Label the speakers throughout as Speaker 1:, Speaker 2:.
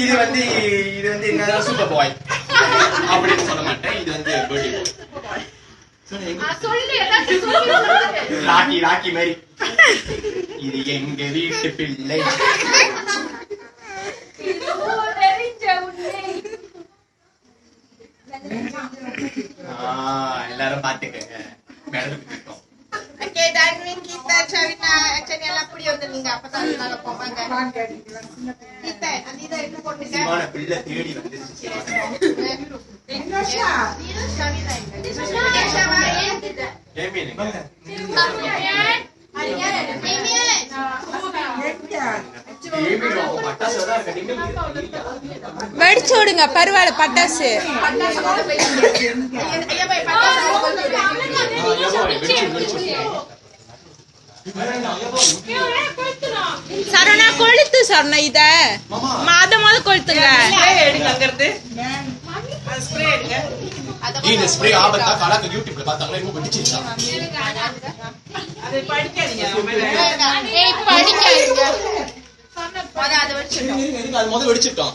Speaker 1: இது வந்து என்ன சூப்பர் பாய் அப்படின்னு சொல்ல மாட்டேன். இது வந்து ராக்கி ராக்கி மாதிரி. இது எங்க வீட்டு பிள்ளை. எல்லாரும் பாத்துக்கங்க. மேடத்துக்கு இருக்கோம்.
Speaker 2: Okay, dan kita cari channel apa dia untuk நீங்க அப்பதான் நல்லா போவாங்க. kita nanti dah itu போடுங்க.
Speaker 1: சிமான பிள்ளை தேடி வந்துருச்சு.
Speaker 2: Indonesia. Indonesia வாங்க.
Speaker 1: ஏமினே.
Speaker 3: வெடிச்சோடுங்க பரவாயில்ல பட்டாசு. சரணா கொளுத்து சரணா இத மாத கொளுத்துங்க.
Speaker 1: இந்த ஸ்ப்ரே ஆபத்தா கலக்க யூடியூப்ல பார்த்தாங்களா இன்னும் வெடிச்சிருச்சா?
Speaker 2: அது படிக்காதீங்க. ஏய் படிக்காதீங்க. அது வெடிச்சிட்டோம்.
Speaker 1: அது முதல்ல வெடிச்சிட்டோம்.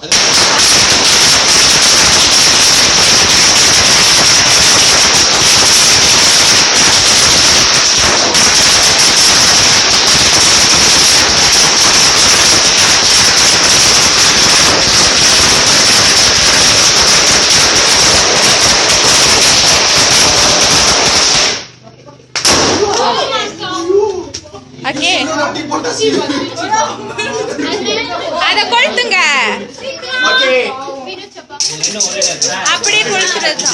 Speaker 3: அத கொளுத்துங்க. அப்படியே கொளுத்துறது.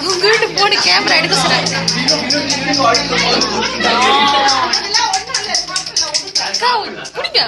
Speaker 3: உங்ககிட்ட போன கேமரா எடுக்க சொன்னாங்க. குடிங்க